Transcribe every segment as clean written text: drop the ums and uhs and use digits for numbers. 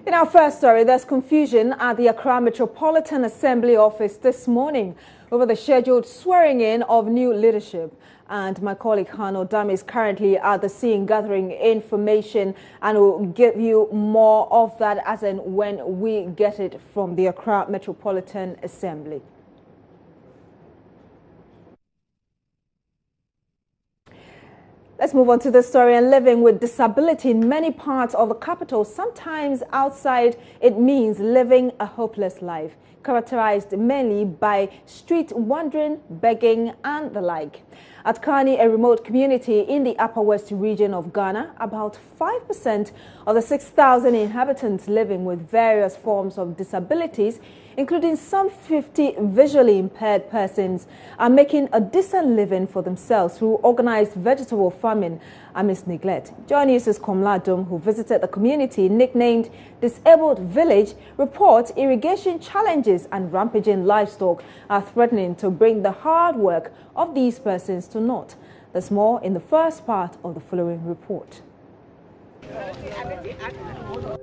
In our first story, there's confusion at the Accra Metropolitan Assembly office this morning over the scheduled swearing-in of new leadership. And my colleague Karni Adom is currently at the scene gathering information and will give you more of that as and when we get it from the Accra Metropolitan Assembly. Let's move on to the story. And living with disability in many parts of the capital, sometimes outside, it means living a hopeless life, characterized mainly by street wandering, begging and the like. At Karni, a remote community in the Upper West region of Ghana, about 5% of the 6,000 inhabitants living with various forms of disabilities, including some 50 visually impaired persons, are making a decent living for themselves through organized vegetable farming amidst neglect. Joining us is Komla Adom, who visited the community nicknamed Disabled Village, reports irrigation challenges and rampaging livestock are threatening to bring the hard work of these persons to naught. There's more in the first part of the following report.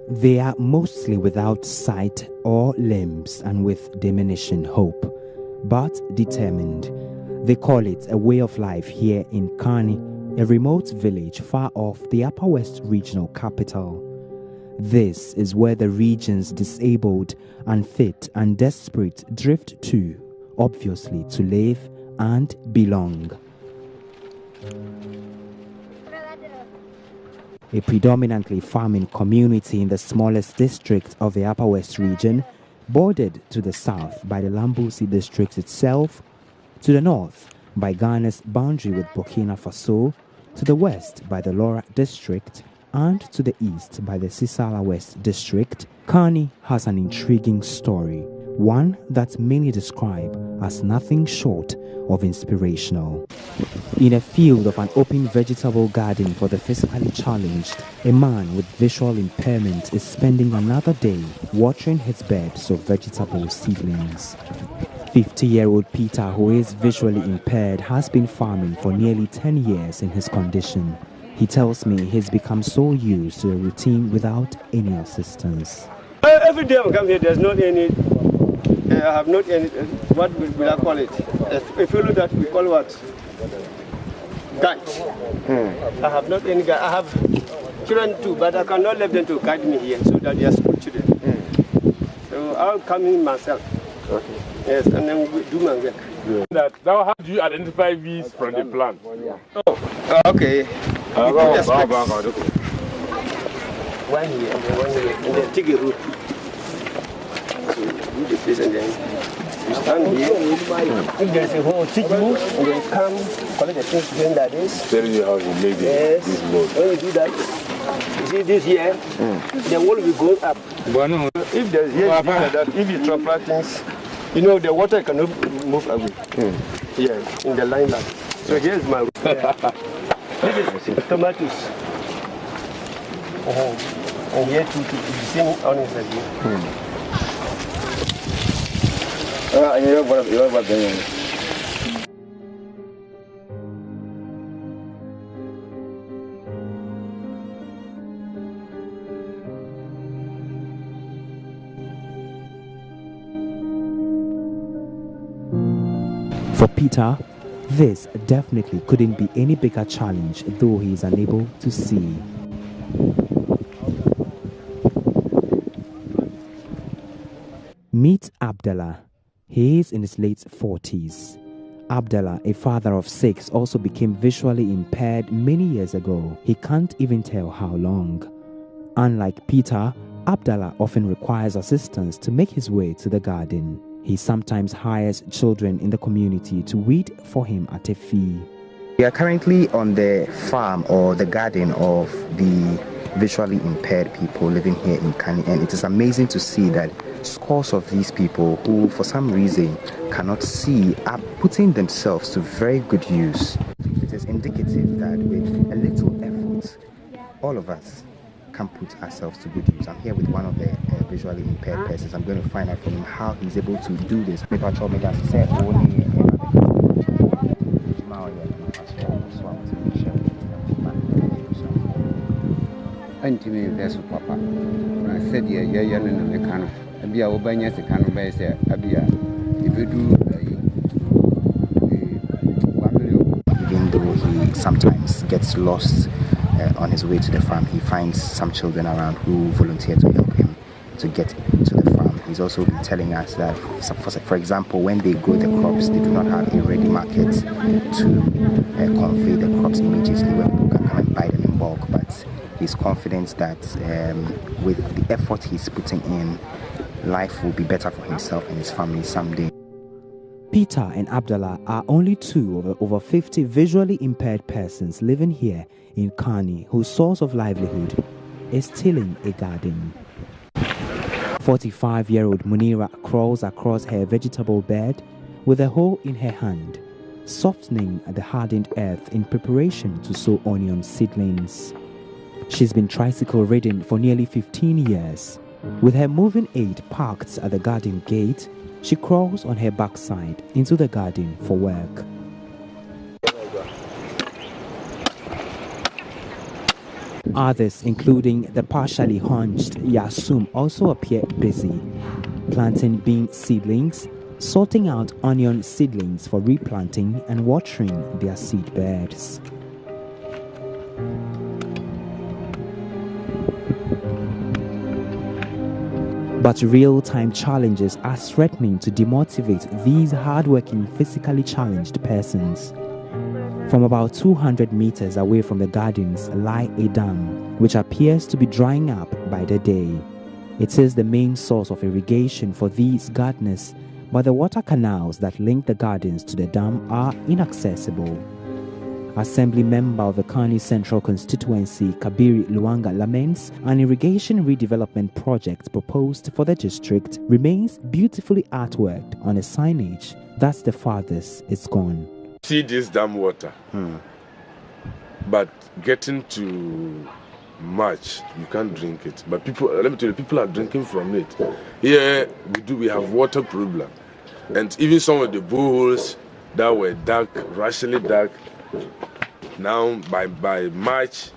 They are mostly without sight or limbs and with diminishing hope, but determined. They call it a way of life here in Karni, a remote village far off the Upper West regional capital. This is where the region's disabled, unfit and desperate drift to, obviously to live and belong. A predominantly farming community in the smallest district of the Upper West region, bordered to the south by the Lambusi district itself, to the north by Ghana's boundary with Burkina Faso, to the west by the Lora district, and to the east by the Sisala West district, Karni has an intriguing story, one that many describe as nothing short of inspirational. In a field of an open vegetable garden for the physically challenged, a man with visual impairment is spending another day watering his beds of vegetable seedlings. 50-year-old Peter, who is visually impaired, has been farming for nearly 10 years in his condition. He tells me he's become so used to the routine without any assistance. Every day I come here, there's not any, I have not any, what will I call it? If you look at, we call what? Guides. I have not any guide. I have children too, but I cannot let them to guide me here so that they are school children. So I'll come in myself. Okay. Yes, and then we do my work. Yeah. Now, how do you identify weeds from the plant? Oh, okay. One here, and then take a root. So do the place and then you stand here. If there is a hole, teach you, and then come, collect the things again like this. Tell you how you make this road. When you do that, you see this here, the wall will go up. If there's here, like that, if you trample things, you know, the water cannot move away. Here, in the line like. So here's my root. This is tomatoes. And here to the same onions like this. For Peter, this definitely couldn't be any bigger challenge, though he is unable to see. Meet Abdallah. He is in his late 40s. Abdallah, a father of 6, also became visually impaired many years ago. He can't even tell how long. Unlike Peter, Abdallah often requires assistance to make his way to the garden. He sometimes hires children in the community to weed for him at a fee. We are currently on the farm or the garden of the visually impaired people living here in Karni, and it is amazing to see that scores of these people who for some reason cannot see are putting themselves to very good use. It is indicative that with a little effort, all of us can put ourselves to good use. I'm here with one of the visually impaired persons. I'm going to find out from him how he's able to do this. Antimi vessel, Papa. I said, yeah, young and the canoe. Abia Obanyas, the canoe by say, Abia, if you do 1 million. Even though he sometimes gets lost on his way to the farm, he finds some children around who volunteer to help him to get to the farm. He's also been telling us that, for example, when they grow the crops, they do not have a ready market to convey the crops immediately where people can come and buy them in bulk. But he's confident that with the effort he's putting in, life will be better for himself and his family someday. Peter and Abdullah are only two of the over 50 visually impaired persons living here in Karni whose source of livelihood is tilling a garden. 45-year-old Munira crawls across her vegetable bed with a hoe in her hand, softening the hardened earth in preparation to sow onion seedlings. She's been tricycle ridden for nearly 15 years. With her moving aid parked at the garden gate, she crawls on her backside into the garden for work. Others, including the partially hunched Yasum, also appear busy, planting bean seedlings, sorting out onion seedlings for replanting and watering their seed beds. But real-time challenges are threatening to demotivate these hard-working, physically challenged persons. From about 200 meters away from the gardens lie a dam, which appears to be drying up by the day. It is the main source of irrigation for these gardeners, but the water canals that link the gardens to the dam are inaccessible. Assembly member of the Karni Central Constituency, Kabiri Luanga, laments an irrigation redevelopment project proposed for the district remains beautifully artworked on a signage. That's the farthest it's gone. See this dam water, but getting to March, you can't drink it. But people, let me tell you, people are drinking from it. Here we have water problem, and even some of the boreholes that were dark, racially dark. Now by March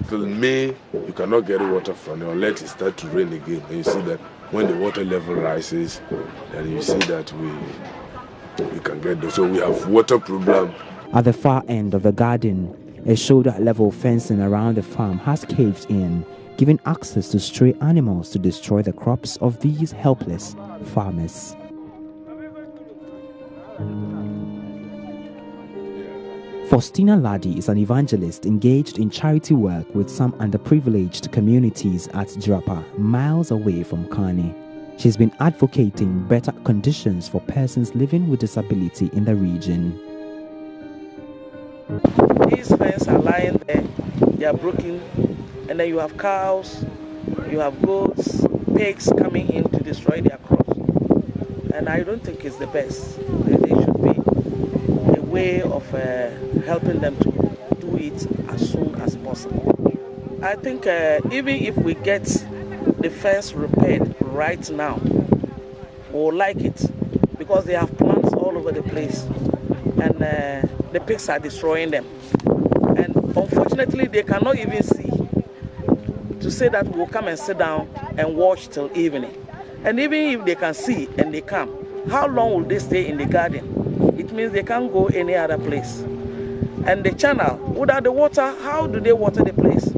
till May, you cannot get water from it unless it starts to rain again. And you see that when the water level rises, then you see that we can get those. So we have water problem. At the far end of the garden, a shoulder-level fencing around the farm has caved in, giving access to stray animals to destroy the crops of these helpless farmers. Faustina Ladi is an evangelist engaged in charity work with some underprivileged communities at Jirapa, miles away from Karni. She's been advocating better conditions for persons living with disability in the region. These fences are lying there, they are broken, and then you have cows, you have goats, pigs coming in to destroy their crops. And I don't think it's the best. There should be a way of helping them to do it as soon as possible. I think even if we get the fence repaired right now, we'll like it, because they have plants all over the place, and the pigs are destroying them. And unfortunately, they cannot even see to say that we'll come and sit down and watch till evening. And even if they can see and they come, how long will they stay in the garden? It means they can't go any other place. And the channel, without the water, how do they water the place?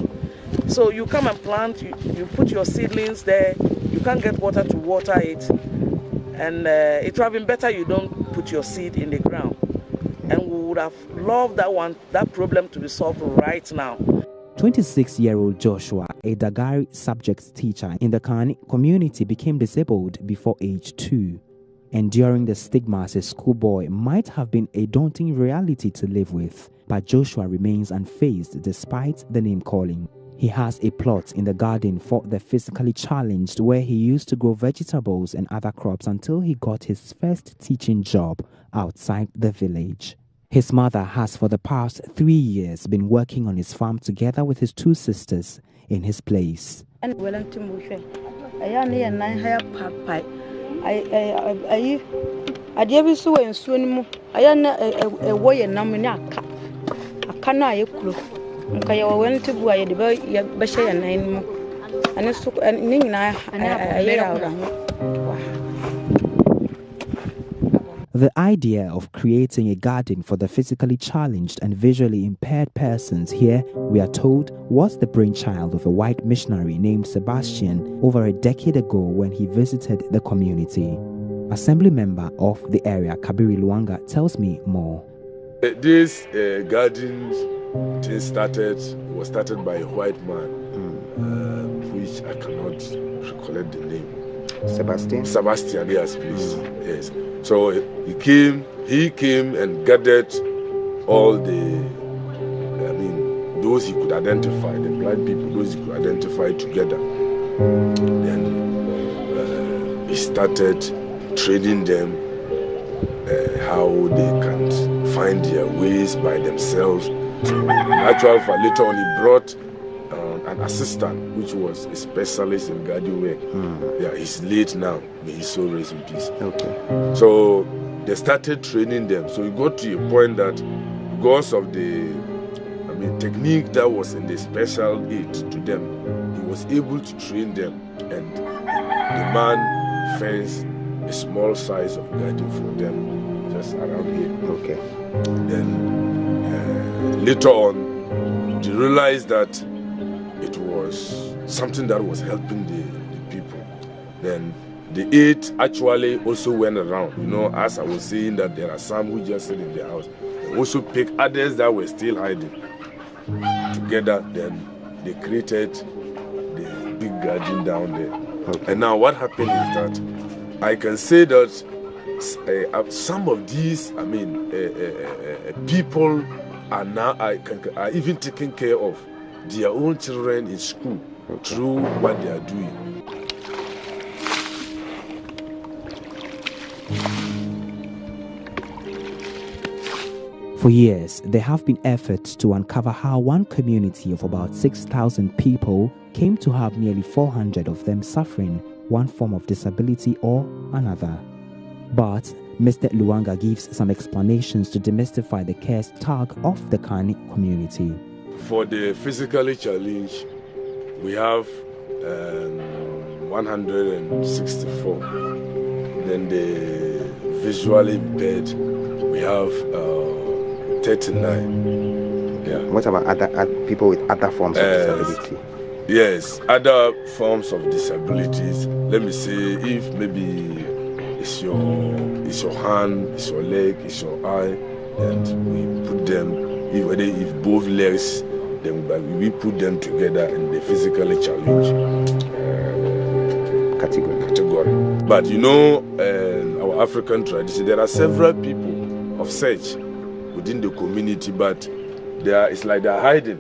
So you come and plant, you put your seedlings there, you can't get water to water it. And it would have been better you don't put your seed in the ground. And we would have loved that problem to be solved right now. 26-year-old Joshua, a Dagari subject teacher in the Karni community, became disabled before age 2. Enduring the stigma as a schoolboy might have been a daunting reality to live with, but Joshua remains unfazed despite the name-calling. He has a plot in the garden for the physically challenged where he used to grow vegetables and other crops until he got his first teaching job outside the village. His mother has for the past 3 years been working on his farm together with his 2 sisters in his place. Kaya went to buy the Bashay and name, and it's took an ning. The idea of creating a garden for the physically challenged and visually impaired persons here, we are told, was the brainchild of a white missionary named Sebastian over a decade ago when he visited the community. Assembly member of the area, Kabiri Luanga, tells me more. This garden was started by a white man, which I cannot recollect the name. Sebastian, yes, please. Yes. So he came and gathered all those he could identify, the blind people, those he could identify together. Then he started training them how they can find their ways by themselves. In actual fact, later on he brought an assistant, which was a specialist in garden work. Yeah, he's late now. May his soul rest in peace. Okay. So they started training them. So it got to a point that because of the technique that was in the special aid to them, he was able to train them, and the man fenced a small size of garden for them just around here. Okay. Then later on, they realized that it was something that was helping the people. Then the aid actually also went around. As I was saying, that there are some who just sit in their house. They also picked others that were still hiding. Together, then they created the big garden down there. Okay. And now what happened is that I can say that some of these, people are now are even taking care of their own children in school through what they are doing. For years, there have been efforts to uncover how one community of about 6,000 people came to have nearly 400 of them suffering one form of disability or another. But Mr. Luanga gives some explanations to demystify the cursed tag of the Karni community. For the physically challenged, we have 164. Then the visually impaired, we have 39. Yeah. What about other people with other forms of disability? Yes, other forms of disabilities. Let me say, if maybe it's your hand, it's your leg, it's your eye, and we put them. If both legs, then we put them together in the physically challenged category. But our African tradition, there are several people of such within the community, but it's like they're hiding.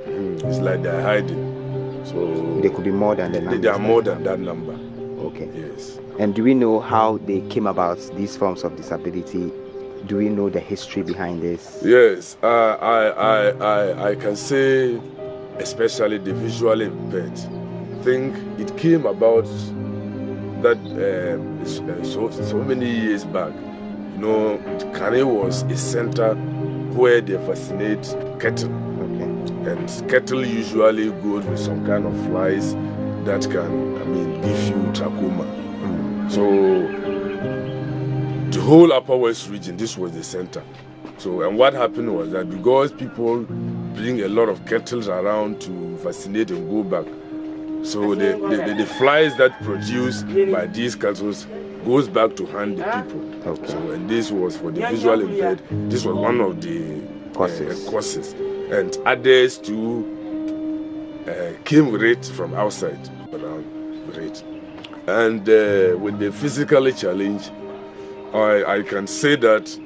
It's like they're hiding. So there could be more than the number. There are more than that number. Okay. Yes. And do we know how they came about these forms of disability? Do we know the history behind this? Yes, I can say, especially the visually impaired. I think it came about that so many years back. Karni was a center where they fascinate cattle. Okay. And cattle usually go with some kind of flies that can, give you trachoma. So the whole Upper West region, this was the center. So, and what happened was that because people bring a lot of cattle around to fascinate and go back, so the flies that produced by these cattle goes back to harm the people. Okay. So, and this was for the visually impaired. This was one of the causes. And others too came with it from outside around with it. And with the physically challenged, I can say that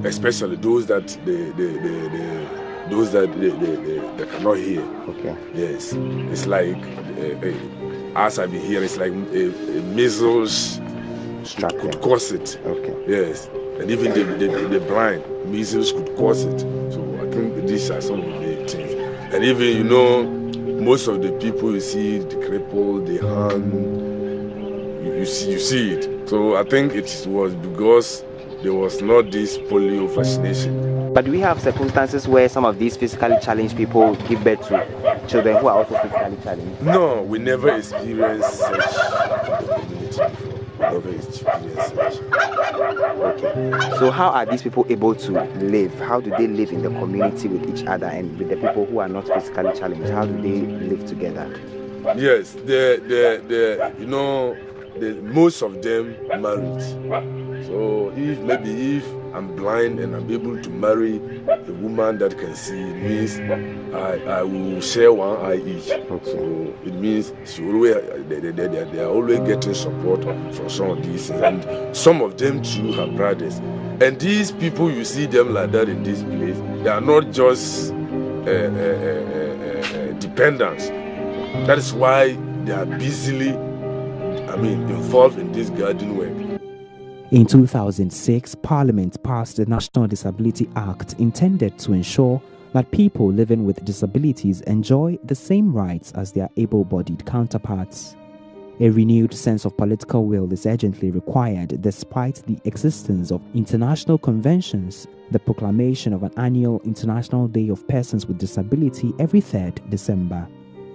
especially those that they cannot hear. Okay. Yes, it's like as I've been hearing, it's like measles could cause it. Okay. Yes, and even the blind, measles could cause it. So I think these are some of the things. And even most of the people you see, the cripple, the hand, you see it. So I think it was because there was not this polio vaccination. But do we have circumstances where some of these physically challenged people give birth to children who are also physically challenged? No, we never experienced such in the community before. Never experienced such. Okay. So how are these people able to live? How do they live in the community with each other and with the people who are not physically challenged? How do they live together? Yes, most of them married. So if I'm blind and I'm able to marry a woman that can see, it means I will share one eye each. So it means they are always getting support from some of these things. And some of them too have brothers. And these people, you see them like that in this place, they are not just dependents. That is why they are busily, involved in this garden work. In 2006, Parliament passed the National Disability Act intended to ensure that people living with disabilities enjoy the same rights as their able-bodied counterparts. A renewed sense of political will is urgently required despite the existence of international conventions, the proclamation of an annual International Day of Persons with Disability every 3rd December.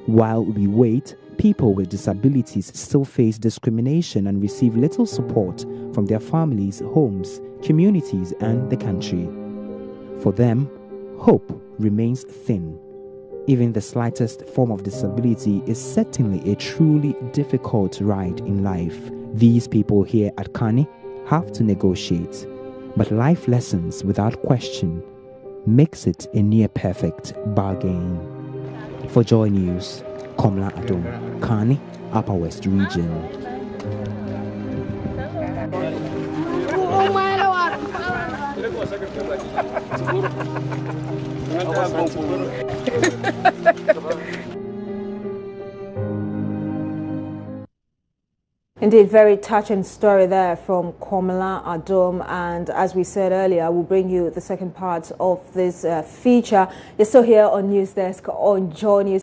While we wait, people with disabilities still face discrimination and receive little support from their families, homes, communities, and the country. For them, hope remains thin. Even the slightest form of disability is certainly a truly difficult ride in life. These people here at Karni have to negotiate, but life lessons without question makes it a near-perfect bargain. For Joy News, Komla Adom, Karni, Upper West Region. Indeed, very touching story there from Komla Adom, and as we said earlier, we'll bring you the second part of this feature. You're still here on News Desk on Joy News.